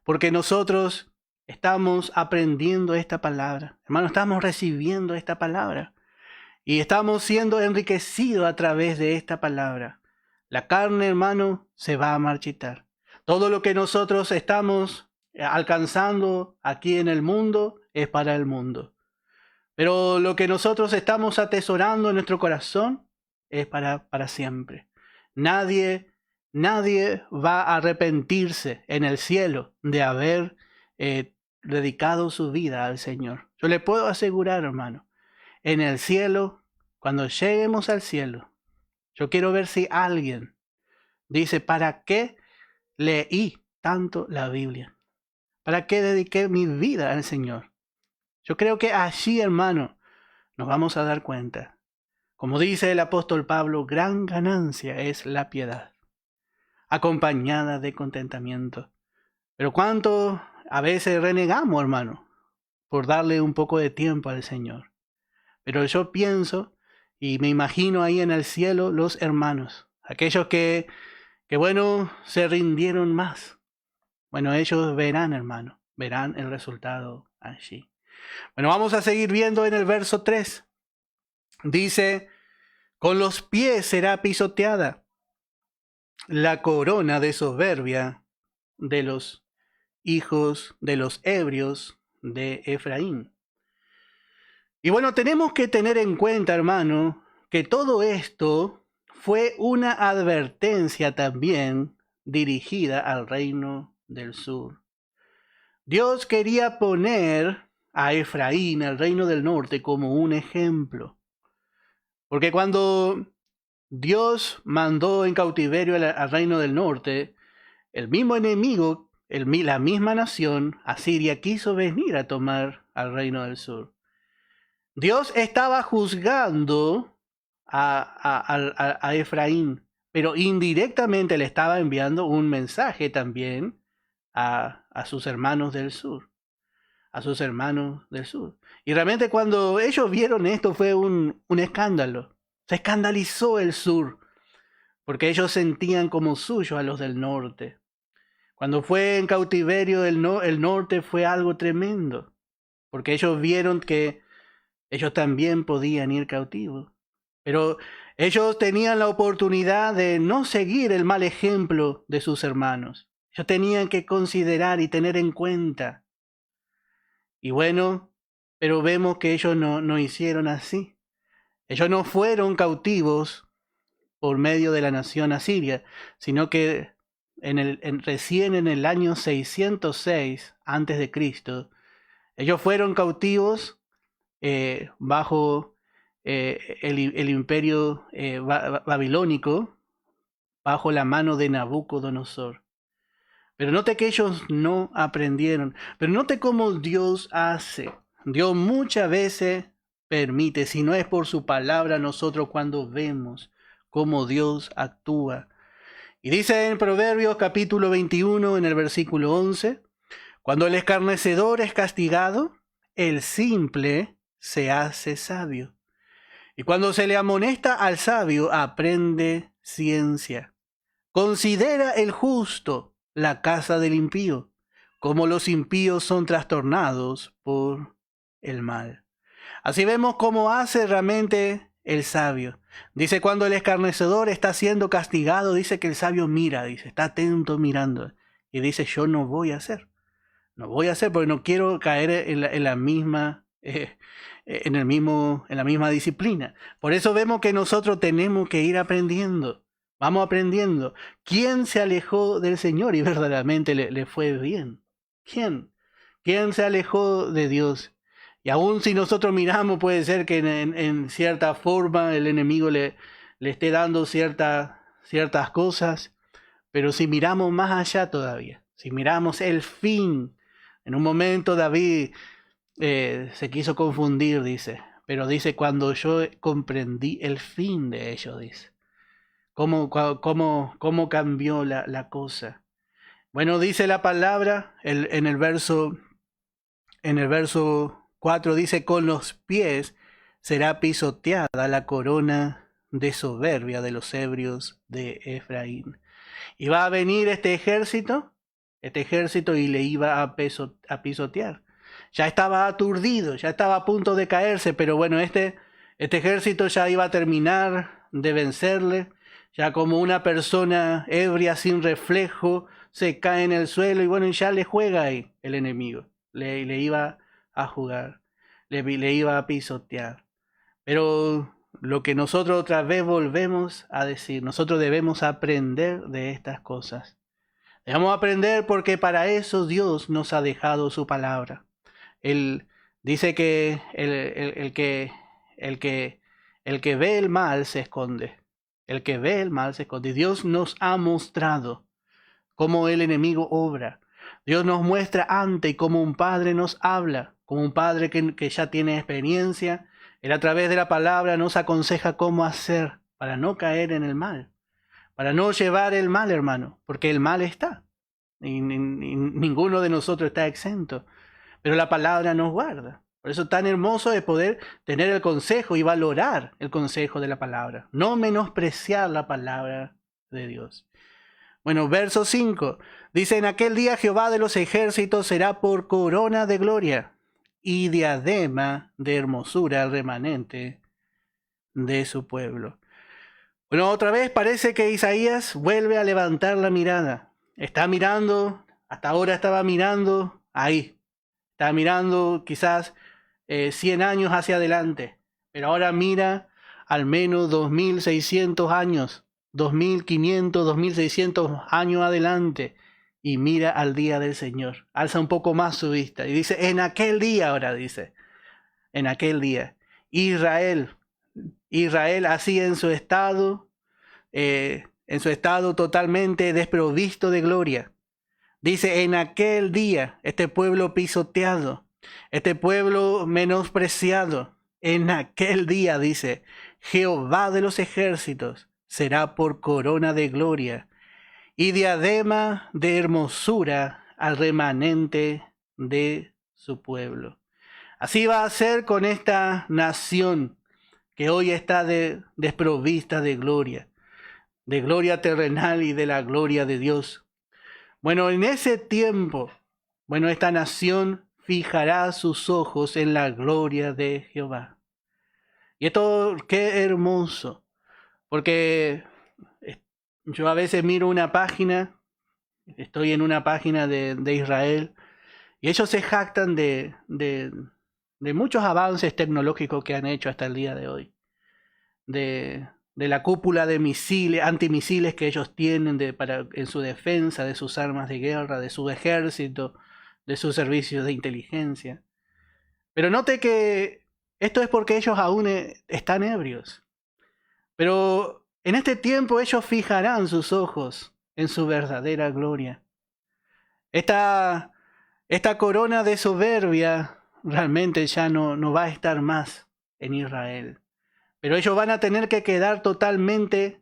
porque nosotros estamos aprendiendo esta palabra. Hermanos, estamos recibiendo esta palabra. Y estamos siendo enriquecidos a través de esta palabra. La carne, hermano, se va a marchitar. Todo lo que nosotros estamos alcanzando aquí en el mundo es para el mundo. Pero lo que nosotros estamos atesorando en nuestro corazón es para siempre. Nadie va a arrepentirse en el cielo de haber dedicado su vida al Señor. Yo le puedo asegurar, hermano, en el cielo, cuando lleguemos al cielo, yo quiero ver si alguien dice, ¿para qué leí tanto la Biblia? ¿Para qué dediqué mi vida al Señor? Yo creo que allí, hermano, nos vamos a dar cuenta. Como dice el apóstol Pablo, gran ganancia es la piedad, acompañada de contentamiento. Pero cuánto a veces renegamos, hermano, por darle un poco de tiempo al Señor. Pero yo pienso y me imagino ahí en el cielo los hermanos, aquellos que bueno, se rindieron más. Bueno, ellos verán, hermano, verán el resultado allí. Bueno, vamos a seguir viendo en el verso 3. Dice, con los pies será pisoteada la corona de soberbia de los hijos de los ebrios de Efraín. Y bueno, tenemos que tener en cuenta, hermano, que todo esto fue una advertencia también dirigida al reino del sur. Dios quería poner a Efraín, el reino del norte, como un ejemplo. Porque cuando Dios mandó en cautiverio al reino del norte, el mismo enemigo, la misma nación, Asiria, quiso venir a tomar al reino del sur. Dios estaba juzgando a Efraín, pero indirectamente le estaba enviando un mensaje también a sus hermanos del sur. A sus hermanos del sur. Y realmente cuando ellos vieron esto fue un escándalo. Se escandalizó el sur, porque ellos sentían como suyo a los del norte. Cuando fue en cautiverio el norte fue algo tremendo, porque ellos vieron que ellos también podían ir cautivos. Pero ellos tenían la oportunidad de no seguir el mal ejemplo de sus hermanos. Ellos tenían que considerar y tener en cuenta. Y bueno, pero vemos que ellos no hicieron así. Ellos no fueron cautivos por medio de la nación asiria, sino que recién en el año 606 a.C., ellos fueron cautivos bajo el imperio babilónico, bajo la mano de Nabucodonosor. Pero note que ellos no aprendieron. Pero note cómo Dios hace. Dios muchas veces permite, si no es por su palabra, nosotros cuando vemos cómo Dios actúa. Y dice en Proverbios capítulo 21, en el versículo 11, cuando el escarnecedor es castigado, el simple se hace sabio. Y cuando se le amonesta al sabio, aprende ciencia. Considera el justo la casa del impío, como los impíos son trastornados por el mal. Así vemos cómo hace realmente el sabio. Dice, cuando el escarnecedor está siendo castigado, dice que el sabio mira, dice, está atento mirando. Y dice, yo no voy a hacer. No voy a hacer porque no quiero caer en la misma disciplina. Por eso vemos que nosotros tenemos que ir aprendiendo. Vamos aprendiendo. ¿Quién se alejó del Señor y verdaderamente le fue bien? ¿Quién? ¿Quién se alejó de Dios? Y aún si nosotros miramos, puede ser que en cierta forma el enemigo le esté dando ciertas cosas. Pero si miramos más allá todavía, si miramos el fin, en un momento David se quiso confundir, dice. Pero dice, cuando yo comprendí el fin de ellos, dice. cómo cambió la cosa. Bueno, dice la palabra en el verso 4, dice: con los pies será pisoteada la corona de soberbia de los ebrios de Efraín. Y va a venir este ejército y le iba a pisotear. Ya estaba aturdido, ya estaba a punto de caerse, pero bueno, este ejército ya iba a terminar de vencerle. Ya como una persona ebria sin reflejo se cae en el suelo y bueno, ya le juega ahí el enemigo. Le iba a jugar, le iba a pisotear. Pero lo que nosotros otra vez volvemos a decir, nosotros debemos aprender de estas cosas. Debemos aprender porque para eso Dios nos ha dejado su palabra. Él dice que el que ve el mal se esconde. El que ve el mal se esconde. Dios nos ha mostrado cómo el enemigo obra. Dios nos muestra antes y como un padre nos habla, como un padre que ya tiene experiencia. Él a través de la palabra nos aconseja cómo hacer para no caer en el mal, para no llevar el mal, hermano, porque el mal está. Y ninguno de nosotros está exento, pero la palabra nos guarda. Por eso tan hermoso es poder tener el consejo y valorar el consejo de la palabra. No menospreciar la palabra de Dios. Bueno, verso 5. Dice: en aquel día Jehová de los ejércitos será por corona de gloria y diadema de hermosura al remanente de su pueblo. Bueno, otra vez parece que Isaías vuelve a levantar la mirada. Está mirando, hasta ahora estaba mirando ahí. Estaba mirando quizás 100 años hacia adelante, pero ahora mira al menos 2600 años, 2500, 2600 años adelante y mira al día del Señor. Alza un poco más su vista y dice: en aquel día, ahora dice, en aquel día, Israel así en su estado totalmente desprovisto de gloria. Dice: en aquel día, este pueblo pisoteado, este pueblo menospreciado, en aquel día, dice, Jehová de los ejércitos será por corona de gloria y diadema de hermosura al remanente de su pueblo. Así va a ser con esta nación que hoy está desprovista de gloria terrenal y de la gloria de Dios. Bueno, en ese tiempo, esta nación fijará sus ojos en la gloria de Jehová. Y esto, qué hermoso, porque yo a veces miro una página, estoy en una página de Israel, y ellos se jactan de muchos avances tecnológicos que han hecho hasta el día de hoy. De la cúpula de misiles, antimisiles que ellos tienen en su defensa, de sus armas de guerra, de su ejército, de sus servicios de inteligencia. Pero note que esto es porque ellos aún están ebrios. Pero en este tiempo ellos fijarán sus ojos en su verdadera gloria. Esta corona de soberbia realmente ya no va a estar más en Israel. Pero ellos van a tener que quedar totalmente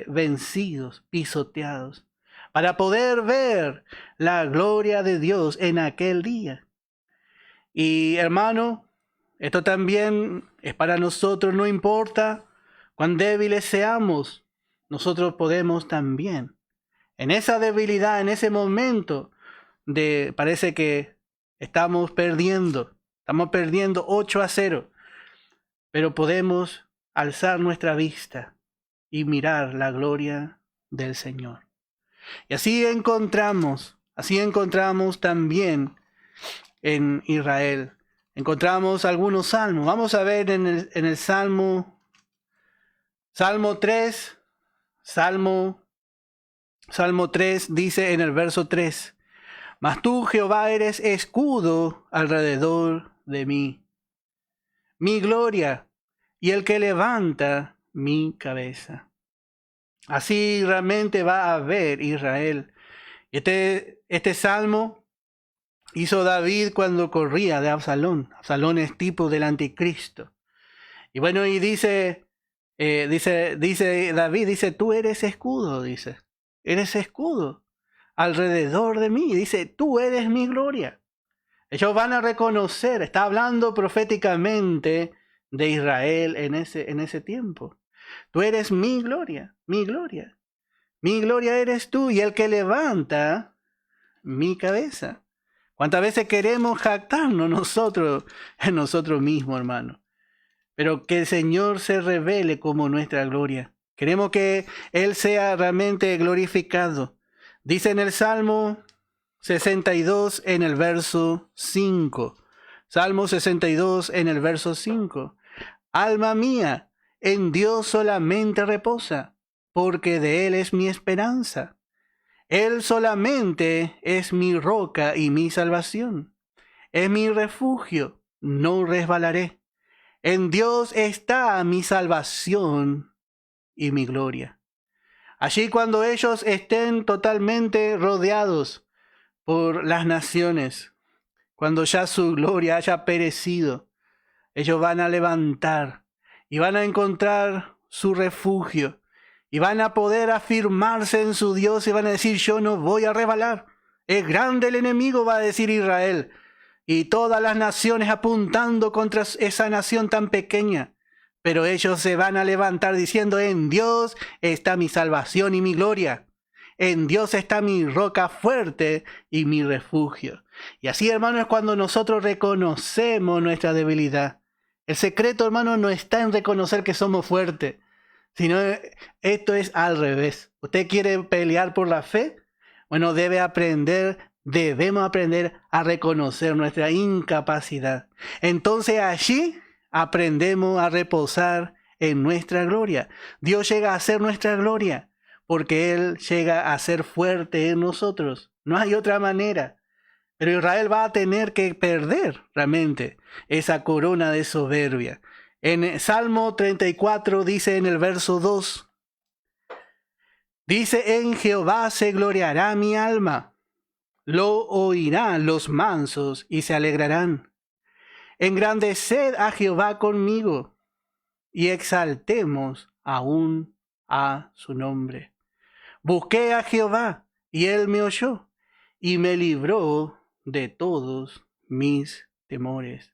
vencidos, pisoteados, para poder ver la gloria de Dios en aquel día. Y hermano, esto también es para nosotros, no importa cuán débiles seamos, nosotros podemos también. En esa debilidad, en ese momento, parece que estamos perdiendo 8-0. Pero podemos alzar nuestra vista y mirar la gloria del Señor. Y así encontramos también en Israel. Encontramos algunos salmos. Vamos a ver en el Salmo 3. Salmo 3 dice en el verso 3: Mas tú, Jehová, eres escudo alrededor de mí, mi gloria y el que levanta mi cabeza. Así realmente va a ver Israel. Este salmo hizo David cuando corría de Absalón. Absalón es tipo del anticristo. Y bueno, y dice Dice David, dice, tú eres escudo, dice. Eres escudo alrededor de mí. Dice, tú eres mi gloria. Ellos van a reconocer, está hablando proféticamente de Israel en ese tiempo. Tú eres mi gloria, mi gloria. Mi gloria eres tú y el que levanta mi cabeza. ¿Cuántas veces queremos jactarnos nosotros en nosotros mismos, hermano? Pero que el Señor se revele como nuestra gloria. Queremos que Él sea realmente glorificado. Dice en el Salmo 62 en el verso 5. Salmo 62 en el verso 5. Alma mía, en Dios solamente reposa, porque de Él es mi esperanza. Él solamente es mi roca y mi salvación. Es mi refugio, no resbalaré. En Dios está mi salvación y mi gloria. Allí cuando ellos estén totalmente rodeados por las naciones, cuando ya su gloria haya perecido, ellos van a levantar y van a encontrar su refugio y van a poder afirmarse en su Dios y van a decir, yo no voy a resbalar. Es grande el enemigo, va a decir Israel, y todas las naciones apuntando contra esa nación tan pequeña. Pero ellos se van a levantar diciendo, en Dios está mi salvación y mi gloria. En Dios está mi roca fuerte y mi refugio. Y así, hermano, es cuando nosotros reconocemos nuestra debilidad. El secreto, hermano, no está en reconocer que somos fuertes, sino esto es al revés. ¿Usted quiere pelear por la fe? Bueno, debemos aprender a reconocer nuestra incapacidad. Entonces allí aprendemos a reposar en nuestra gloria. Dios llega a ser nuestra gloria porque Él llega a ser fuerte en nosotros. No hay otra manera. Pero Israel va a tener que perder realmente esa corona de soberbia. En Salmo 34 dice en el verso 2, dice, en Jehová se gloriará mi alma, lo oirán los mansos y se alegrarán. Engrandeced a Jehová conmigo y exaltemos aún a su nombre. Busqué a Jehová y él me oyó y me libró de todos mis temores.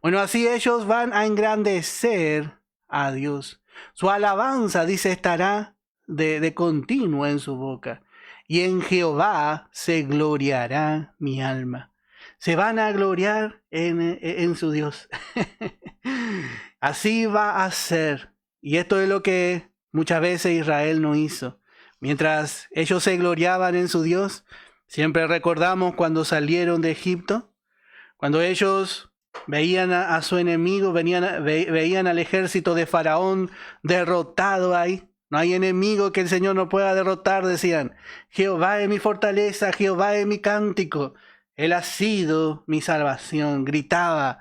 Bueno, así ellos van a engrandecer a Dios. Su alabanza, dice, estará de continuo en su boca. Y en Jehová se gloriará mi alma. Se van a gloriar en su Dios. Así va a ser. Y esto es lo que muchas veces Israel no hizo. Mientras ellos se gloriaban en su Dios, siempre recordamos cuando salieron de Egipto, cuando ellos veían a su enemigo, veían al ejército de Faraón derrotado ahí. No hay enemigo que el Señor no pueda derrotar, decían. Jehová es mi fortaleza, Jehová es mi cántico. Él ha sido mi salvación. Gritaba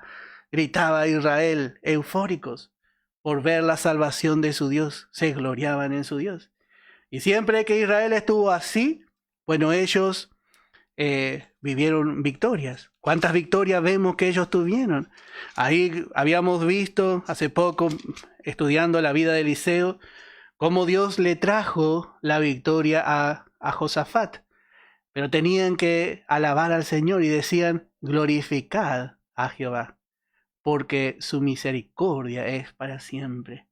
Israel, eufóricos, por ver la salvación de su Dios. Se gloriaban en su Dios. Y siempre que Israel estuvo así, bueno, ellos vivieron victorias. ¿Cuántas victorias vemos que ellos tuvieron? Ahí habíamos visto hace poco, estudiando la vida de Eliseo, cómo Dios le trajo la victoria a Josafat. Pero tenían que alabar al Señor y decían, glorificad a Jehová, porque su misericordia es para siempre.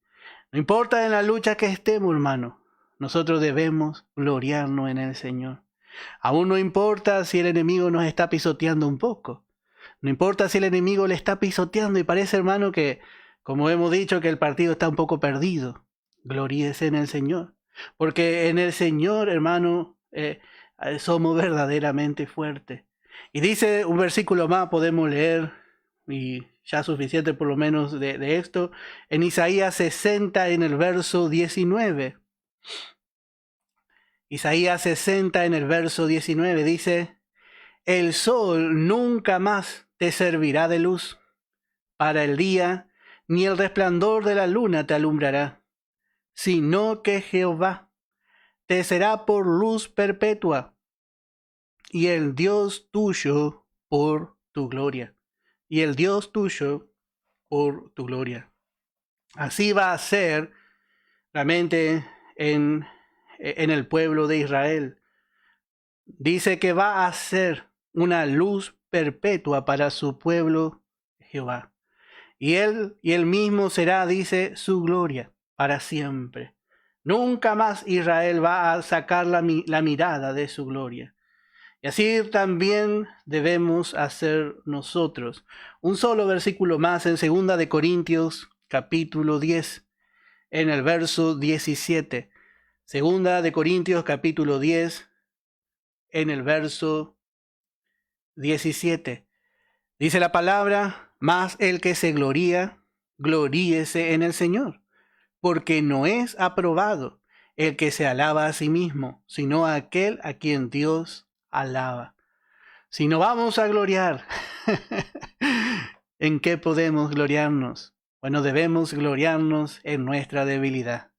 No importa en la lucha que estemos, hermano, nosotros debemos gloriarnos en el Señor. Aún no importa si el enemigo nos está pisoteando un poco. No importa si el enemigo le está pisoteando y parece, hermano, que, como hemos dicho, que el partido está un poco perdido. Gloríese en el Señor. Porque en el Señor, hermano, somos verdaderamente fuertes. Y dice un versículo más, podemos leer, y ya suficiente por lo menos de esto, en Isaías 60 en el verso 19. Isaías 60 en el verso 19 dice, el sol nunca más te servirá de luz para el día, ni el resplandor de la luna te alumbrará, sino que Jehová te será por luz perpetua, y el Dios tuyo por tu gloria. Y el Dios tuyo por tu gloria. Así va a ser realmente en el pueblo de Israel. Dice que va a ser una luz perpetua para su pueblo Jehová. Y él mismo será, dice, su gloria para siempre. Nunca más Israel va a sacar la mirada de su gloria. Y así también debemos hacer nosotros. Un solo versículo más en 2 de Corintios, capítulo 10, en el verso 17. 2 de Corintios, capítulo 10, en el verso 17. Dice la palabra: mas el que se gloría, gloríese en el Señor, porque no es aprobado el que se alaba a sí mismo, sino aquel a quien Dios alaba. Si no vamos a gloriar, ¿en qué podemos gloriarnos? Bueno, debemos gloriarnos en nuestra debilidad.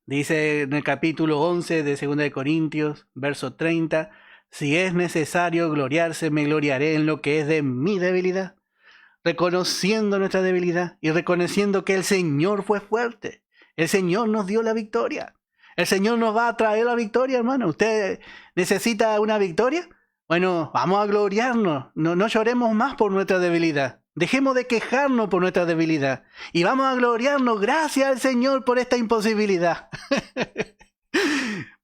Dice en el capítulo 11 de 2 de Corintios, verso 30, si es necesario gloriarse, me gloriaré en lo que es de mi debilidad, reconociendo nuestra debilidad y reconociendo que el Señor fue fuerte. El Señor nos dio la victoria. El Señor nos va a traer la victoria, hermano. ¿Usted necesita una victoria? Bueno, vamos a gloriarnos. No lloremos más por nuestra debilidad. Dejemos de quejarnos por nuestra debilidad. Y vamos a gloriarnos. Gracias al Señor por esta imposibilidad.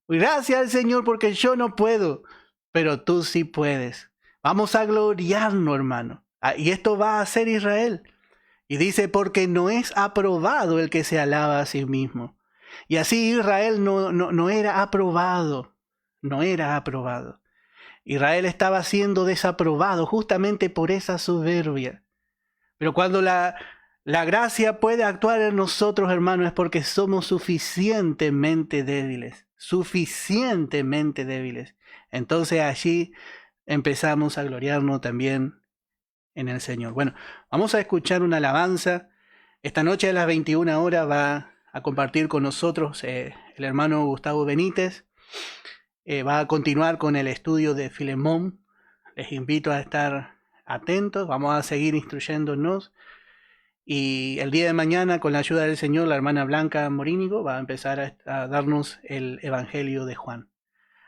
Gracias al Señor porque yo no puedo, pero tú sí puedes. Vamos a gloriarnos, hermano. Y esto va a hacer Israel. Y dice, porque no es aprobado el que se alaba a sí mismo. Y así Israel no era aprobado. No era aprobado. Israel estaba siendo desaprobado justamente por esa soberbia. Pero cuando la gracia puede actuar en nosotros, hermanos, es porque somos suficientemente débiles. Suficientemente débiles. Entonces allí empezamos a gloriarnos también en el Señor. Bueno, vamos a escuchar una alabanza. Esta noche a las 21 horas va a compartir con nosotros el hermano Gustavo Benítez. Va a continuar con el estudio de Filemón. Les invito a estar atentos. Vamos a seguir instruyéndonos. Y el día de mañana, con la ayuda del Señor, la hermana Blanca Morínigo va a empezar a darnos el Evangelio de Juan.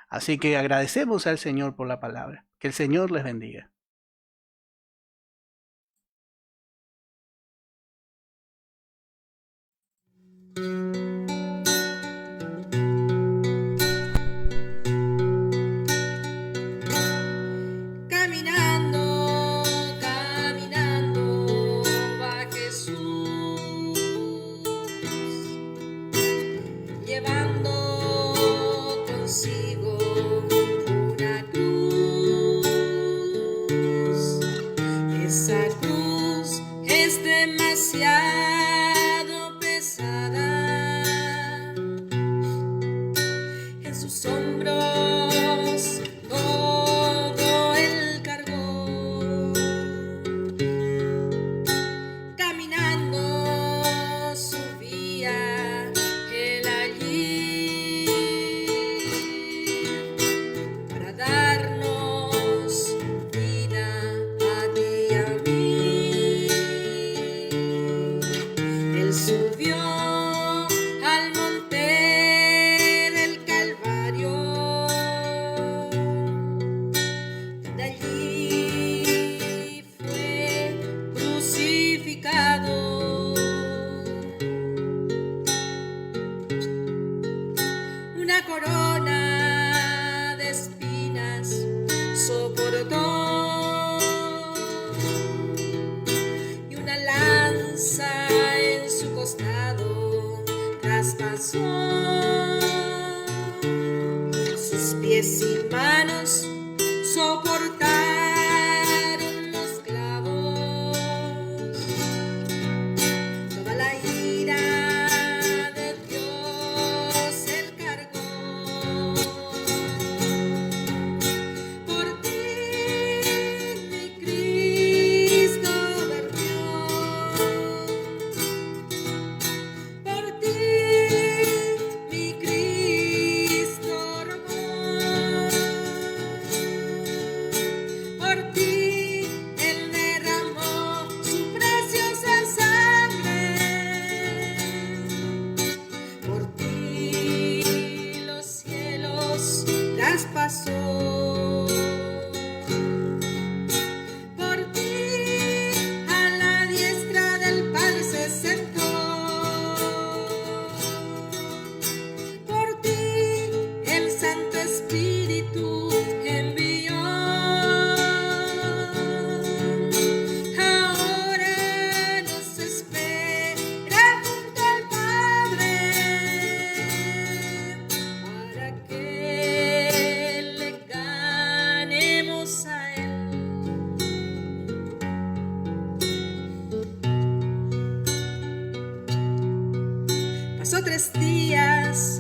Así que agradecemos al Señor por la palabra. Que el Señor les bendiga. Caminando, caminando va Jesús, llevando consigo una cruz. Esa cruz es demasiado pesada. En sus hombros todo él cargó. Caminando subía él allí para darnos vida a ti y a mí. Él subió al monte del Calvario, de allí fue crucificado. Una corona de espinas soportó y una lanza en su costado traspasó. Sus pies y manos soportaron los clavos. Toda la ira de Dios él cargó. Por ti mi Cristo vertió. Por ti mi Cristo rogó. 2 o 3 días